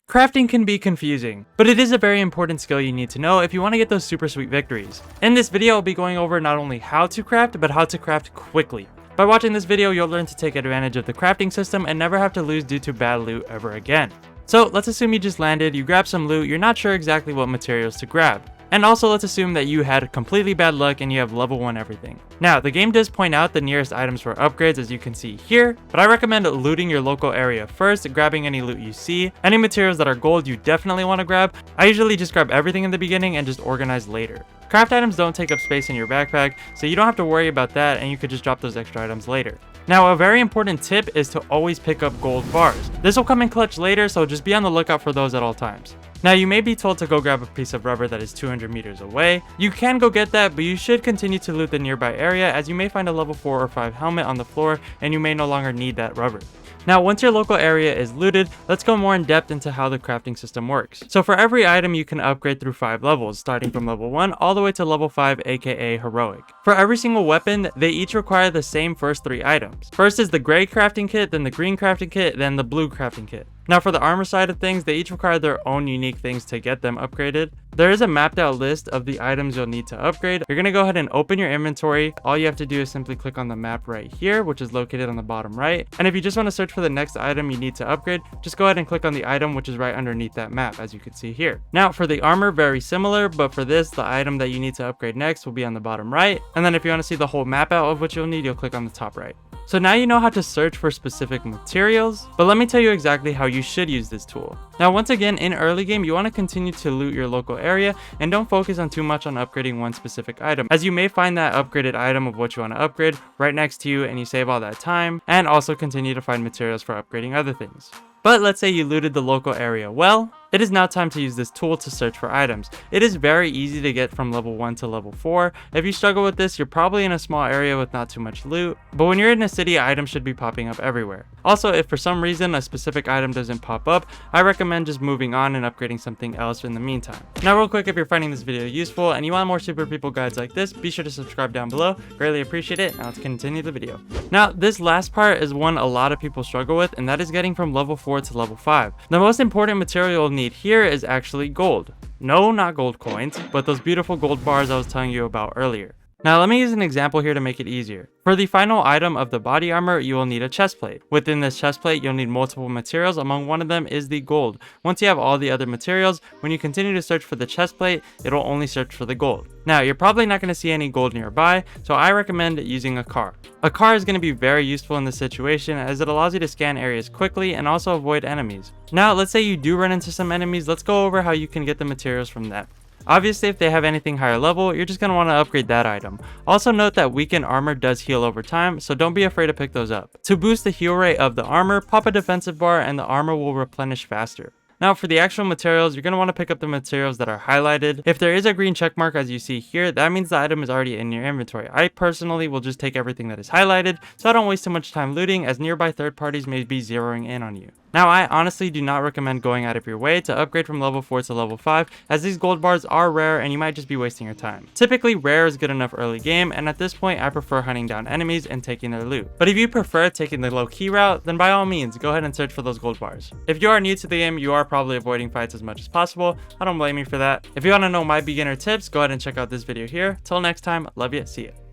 Crafting can be confusing, but it is a very important skill you need to know if you want to get those super sweet victories. In this video, I'll be going over not only how to craft, but how to craft quickly. By watching this video, you'll learn to take advantage of the crafting system and never have to lose due to bad loot ever again. So let's assume you just landed, you grabbed some loot, you're not sure exactly what materials to grab. And also let's assume that you had completely bad luck and you have level 1 everything. Now, the game does point out the nearest items for upgrades as you can see here, but I recommend looting your local area first, grabbing any loot you see. Any materials that are gold you definitely want to grab. I usually just grab everything in the beginning and just organize later. Craft items don't take up space in your backpack, so you don't have to worry about that and you could just drop those extra items later. Now, a very important tip is to always pick up gold bars. This will come in clutch later, so just be on the lookout for those at all times. Now, you may be told to go grab a piece of rubber that is 200 meters away. You can go get that, but you should continue to loot the nearby area as you may find a level 4 or 5 helmet on the floor and you may no longer need that rubber. Now, once your local area is looted, let's go more in depth into how the crafting system works. So for every item, you can upgrade through 5 levels, starting from level 1 all the way to level 5, aka heroic. For every single weapon, they each require the same first 3 items. First is the gray crafting kit, then the green crafting kit, then the blue crafting kit. Now for the armor side of things, they each require their own unique things to get them upgraded. There is a mapped out list of the items you'll need to upgrade. You're going to go ahead and open your inventory. All you have to do is simply click on the map right here, which is located on the bottom right. And if you just want to search for the next item you need to upgrade, just go ahead and click on the item which is right underneath that map, as you can see here. Now for the armor, very similar, but for this, the item that you need to upgrade next will be on the bottom right. And then if you want to see the whole map out of what you'll need, you'll click on the top right. So now you know how to search for specific materials, but let me tell you exactly how you should use this tool. Now once again, in early game, you want to continue to loot your local area and don't focus on too much on upgrading one specific item, as you may find that upgraded item of what you want to upgrade right next to you and you save all that time, and also continue to find materials for upgrading other things. But let's say you looted the local area well, it is now time to use this tool to search for items. It is very easy to get from level 1 to level 4. If you struggle with this, you're probably in a small area with not too much loot, but when you're in a city, items should be popping up everywhere. Also, if for some reason a specific item doesn't pop up, I recommend just moving on and upgrading something else in the meantime. Now real quick, if you're finding this video useful and you want more super people guides like this, be sure to subscribe down below. Greatly appreciate it. Now let's continue the video. Now this last part is one a lot of people struggle with, and that is getting from level 4 to level 5. The most important material you'll need here is actually gold. No, not gold coins, but those beautiful gold bars I was telling you about earlier. Now let me use an example here to make it easier. For the final item of the body armor, you will need a chest plate. Within this chest plate, you'll need multiple materials. Among one of them is the gold. Once you have all the other materials, when you continue to search for the chest plate, it'll only search for the gold. Now, you're probably not going to see any gold nearby, so I recommend using a car. A car is going to be very useful in this situation as it allows you to scan areas quickly and also avoid enemies. Now, let's say you do run into some enemies, let's go over how you can get the materials from them. Obviously, if they have anything higher level, you're just going to want to upgrade that item. Also note that weakened armor does heal over time, so don't be afraid to pick those up. To boost the heal rate of the armor, pop a defensive bar and the armor will replenish faster. Now for the actual materials, you're going to want to pick up the materials that are highlighted. If there is a green check mark as you see here, that means the item is already in your inventory. I personally will just take everything that is highlighted, so I don't waste too much time looting as nearby third parties may be zeroing in on you. Now I honestly do not recommend going out of your way to upgrade from level 4 to level 5 as these gold bars are rare and you might just be wasting your time. Typically rare is good enough early game, and at this point I prefer hunting down enemies and taking their loot. But if you prefer taking the low key route, then by all means go ahead and search for those gold bars. If you are new to the game, you are probably avoiding fights as much as possible. I don't blame you for that. If you want to know my beginner tips, go ahead and check out this video here. Till next time, love ya, see ya.